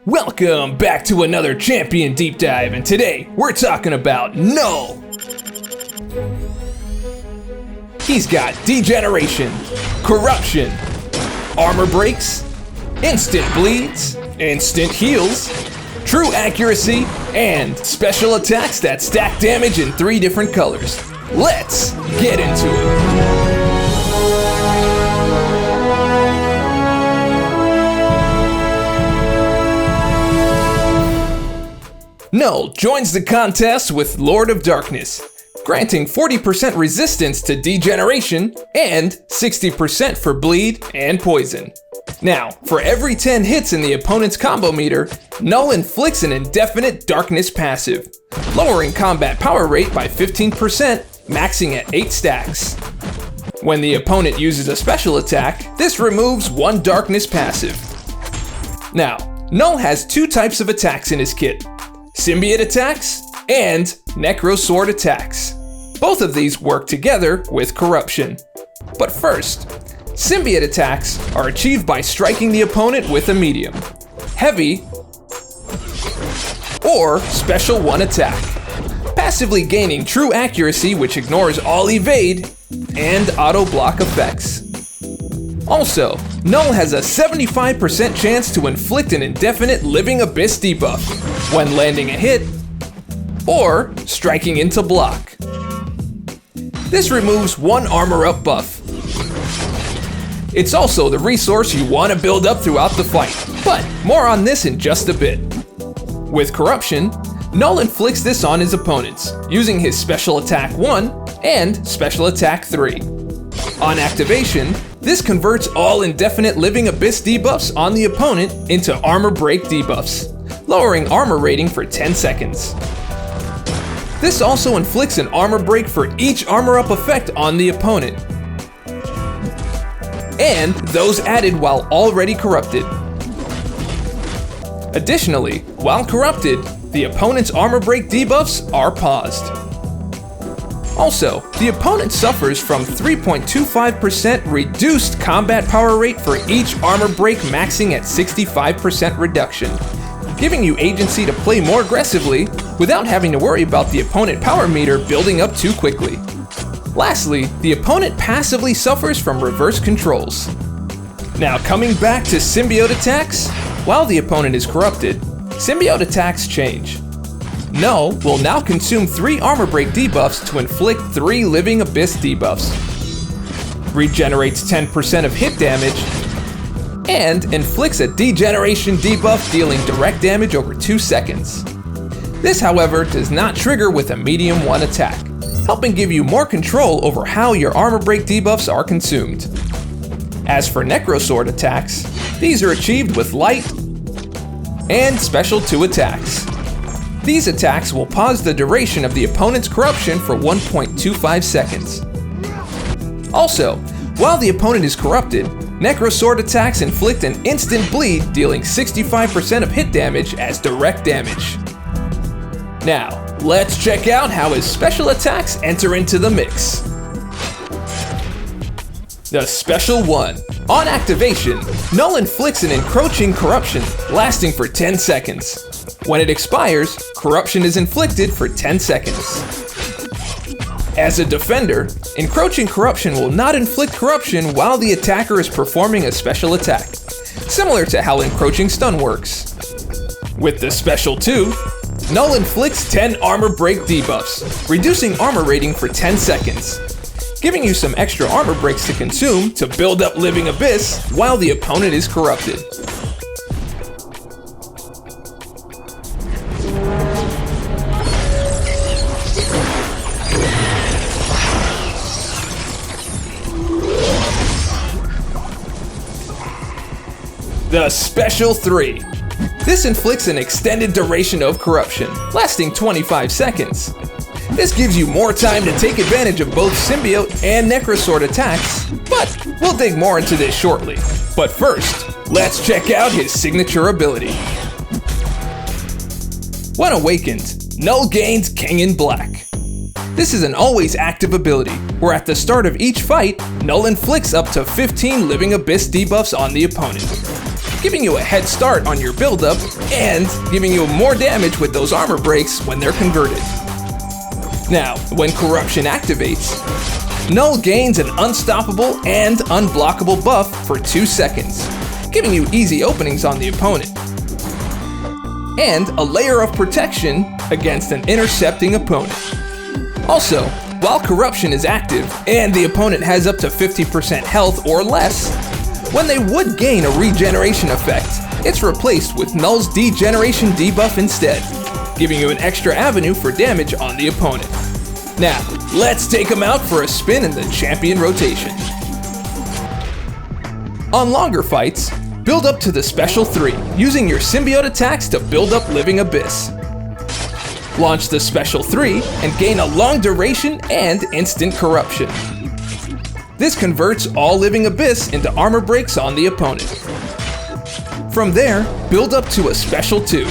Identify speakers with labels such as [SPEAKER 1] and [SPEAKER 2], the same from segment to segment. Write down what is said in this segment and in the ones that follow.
[SPEAKER 1] Welcome back to another Champion Deep Dive, and today we're talking about Knull. He's got Degeneration, Corruption, Armor Breaks, Instant Bleeds, Instant Heals, True Accuracy, and Special Attacks that stack damage in 3 different colors. Let's get into it. Knull joins the contest with Lord of Darkness, granting 40% resistance to degeneration and 60% for bleed and poison. Now, for every 10 hits in the opponent's combo meter, Knull inflicts an indefinite darkness passive, lowering combat power rate by 15%, maxing at 8 stacks. When the opponent uses a special attack, this removes 1 darkness passive. Now, Knull has 2 types of attacks in his kit: Symbiote attacks and Necro Sword attacks. Both of these work together with Corruption. But first, Symbiote attacks are achieved by striking the opponent with a medium, heavy, or Special 1 attack, passively gaining True Accuracy, which ignores all evade and auto block effects. Also, Knull has a 75% chance to inflict an indefinite Living Abyss debuff when landing a hit or striking into block. This removes 1 armor up buff. It's also the resource you want to build up throughout the fight, but more on this in just a bit. With Corruption, Knull inflicts this on his opponents, using his Special Attack 1 and Special Attack 3. On activation, this converts all indefinite Living Abyss debuffs on the opponent into Armor Break debuffs, lowering armor rating for 10 seconds. This also inflicts an Armor Break for each armor up effect on the opponent, and those added while already corrupted. Additionally, while corrupted, the opponent's Armor Break debuffs are paused. Also, the opponent suffers from 3.25% reduced combat power rate for each armor break, maxing at 65% reduction, giving you agency to play more aggressively without having to worry about the opponent power meter building up too quickly. Lastly, the opponent passively suffers from reverse controls. Now, coming back to Symbiote attacks, while the opponent is corrupted, Symbiote attacks change. Knull will now consume 3 armor break debuffs to inflict 3 Living Abyss debuffs, regenerates 10% of hit damage, and inflicts a Degeneration debuff dealing direct damage over 2 seconds. This, however, does not trigger with a medium 1 attack, helping give you more control over how your armor break debuffs are consumed. As for Necro Sword attacks, these are achieved with light and Special 2 attacks. These attacks will pause the duration of the opponent's corruption for 1.25 seconds. Also, while the opponent is corrupted, Necro Sword attacks inflict an instant bleed, dealing 65% of hit damage as direct damage. Now, let's check out how his special attacks enter into the mix. The Special 1. On activation, Knull inflicts an encroaching corruption lasting for 10 seconds. When it expires, corruption is inflicted for 10 seconds. As a defender, encroaching corruption will not inflict corruption while the attacker is performing a special attack, similar to how encroaching stun works. With the Special 2, Knull inflicts 10 armor break debuffs, reducing armor rating for 10 seconds, giving you some extra armor breaks to consume to build up Living Abyss while the opponent is corrupted. The Special 3. This inflicts an extended duration of corruption, lasting 25 seconds. This gives you more time to take advantage of both Symbiote and Necro Sword attacks, but we'll dig more into this shortly. But first, let's check out his signature ability. When awakened, Knull gains King in Black. This is an always active ability, where at the start of each fight, Knull inflicts up to 15 Living Abyss debuffs on the opponent. giving you a head start on your buildup and giving you more damage with those armor breaks when they're converted. Now, when Corruption activates, Knull gains an unstoppable and unblockable buff for 2 seconds, giving you easy openings on the opponent, and a layer of protection against an intercepting opponent. Also, while Corruption is active and the opponent has up to 50% health or less, when they would gain a regeneration effect, it's replaced with Knull's degeneration debuff instead, giving you an extra avenue for damage on the opponent. Now, let's take him out for a spin in the champion rotation. On longer fights, build up to the Special 3, using your symbiote attacks to build up Living Abyss. Launch the Special 3 and gain a long duration and instant corruption. This converts all Living Abyss into armor breaks on the opponent. From there, build up to a Special 2,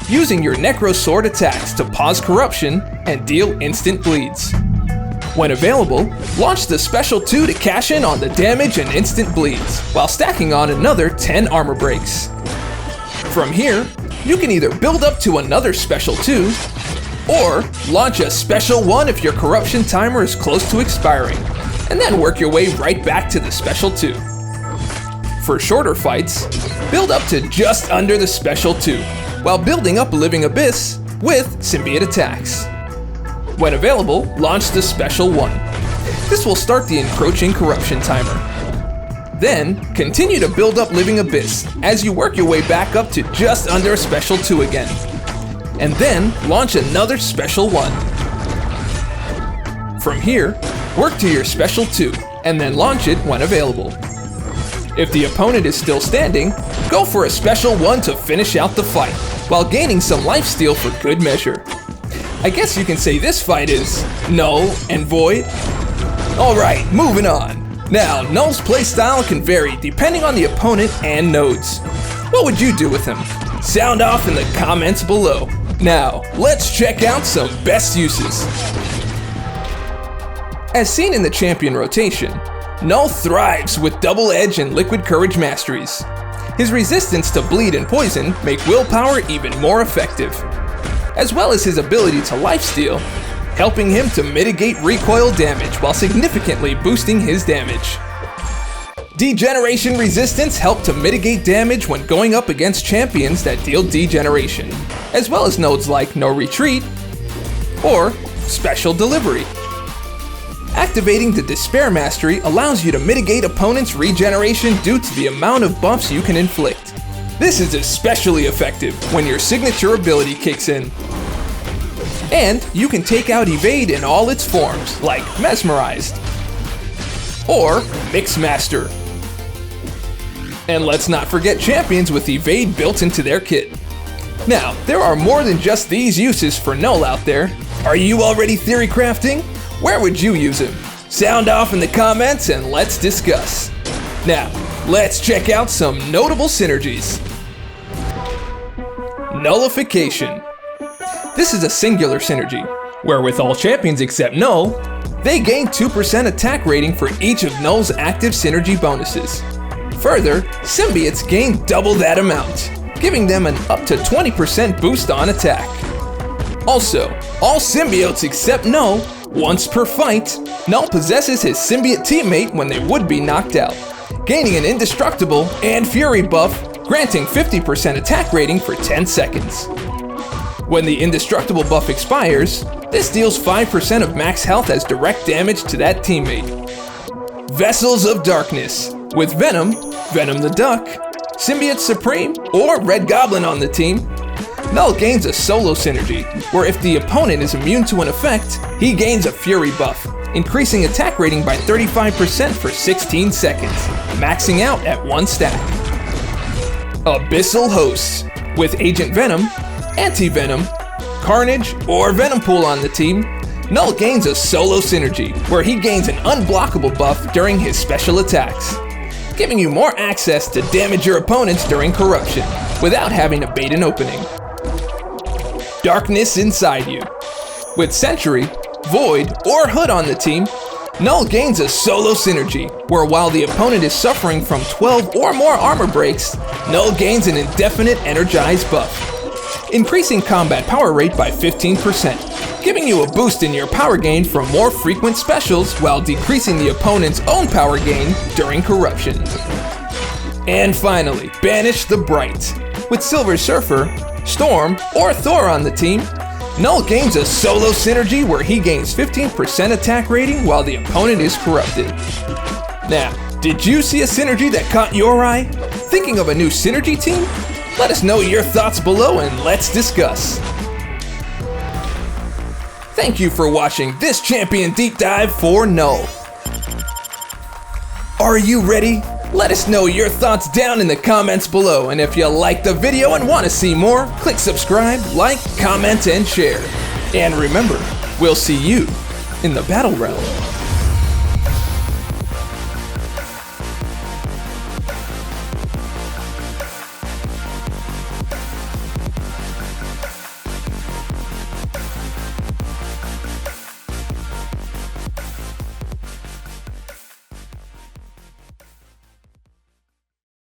[SPEAKER 1] using your Necro Sword attacks to pause corruption and deal instant bleeds. When available, launch the Special 2 to cash in on the damage and instant bleeds, while stacking on another 10 armor breaks. From here, you can either build up to another Special 2, or launch a Special 1 if your corruption timer is close to expiring, and then work your way right back to the Special 2. For shorter fights, build up to just under the Special 2, while building up Living Abyss with symbiote attacks. When available, launch the Special 1. This will start the encroaching corruption timer. Then, continue to build up Living Abyss as you work your way back up to just under a Special 2 again. And then, launch another Special 1. From here, work to your Special 2, and then launch it when available. If the opponent is still standing, go for a Special 1 to finish out the fight, while gaining some lifesteal for good measure. I guess you can say this fight is null and void. Alright, moving on. Now, Knull's playstyle can vary depending on the opponent and nodes. What would you do with him? Sound off in the comments below. Now, let's check out some best uses. As seen in the champion rotation, Knull thrives with Double Edge and Liquid Courage masteries. His resistance to bleed and poison make willpower even more effective, as well as his ability to lifesteal, helping him to mitigate recoil damage while significantly boosting his damage. Degeneration resistance help to mitigate damage when going up against champions that deal degeneration, as well as nodes like No Retreat or Special Delivery. Activating the Despair Mastery allows you to mitigate opponents' regeneration due to the amount of buffs you can inflict. This is especially effective when your signature ability kicks in. And you can take out Evade in all its forms, like Mesmerized or Mixmaster. And let's not forget champions with Evade built into their kit. Now, there are more than just these uses for Knull out there. Are you already theory crafting? Where would you use him? Sound off in the comments and let's discuss. Now, let's check out some notable synergies. Nullification. This is a singular synergy, where with all champions except Knull, they gain 2% attack rating for each of Knull's active synergy bonuses. Further, symbiotes gain double that amount, giving them an up to 20% boost on attack. Also, all symbiotes except Knull, once per fight, Knull possesses his symbiote teammate when they would be knocked out, gaining an indestructible and fury buff, granting 50% attack rating for 10 seconds. When the indestructible buff expires, this deals 5% of max health as direct damage to that teammate. Vessels of Darkness. With Venom, Venom the Duck, Symbiote Supreme, or Red Goblin on the team, Knull gains a solo synergy, where if the opponent is immune to an effect, he gains a fury buff, increasing attack rating by 35% for 16 seconds, maxing out at 1 stack. Abyssal Hosts. With Agent Venom, Anti-Venom, Carnage, or Venompool on the team, Knull gains a solo synergy, where he gains an unblockable buff during his special attacks, giving you more access to damage your opponents during corruption, without having to bait an opening. Darkness Inside You. With Sentry, Void, or Hood on the team, Knull gains a solo synergy, where while the opponent is suffering from 12 or more armor breaks, Knull gains an indefinite energized buff, increasing combat power rate by 15%, giving you a boost in your power gain from more frequent specials while decreasing the opponent's own power gain during corruption. And finally, Banish the Bright. With Silver Surfer, Storm, or Thor on the team, Knull gains a solo synergy where he gains 15% attack rating while the opponent is corrupted. Now, did you see a synergy that caught your eye? Thinking of a new synergy team? Let us know your thoughts below and let's discuss. Thank you for watching this champion deep dive for Knull. Are you ready? Let us know your thoughts down in the comments below, and if you liked the video and want to see more, click subscribe, like, comment, and share. And remember, we'll see you in the battle realm.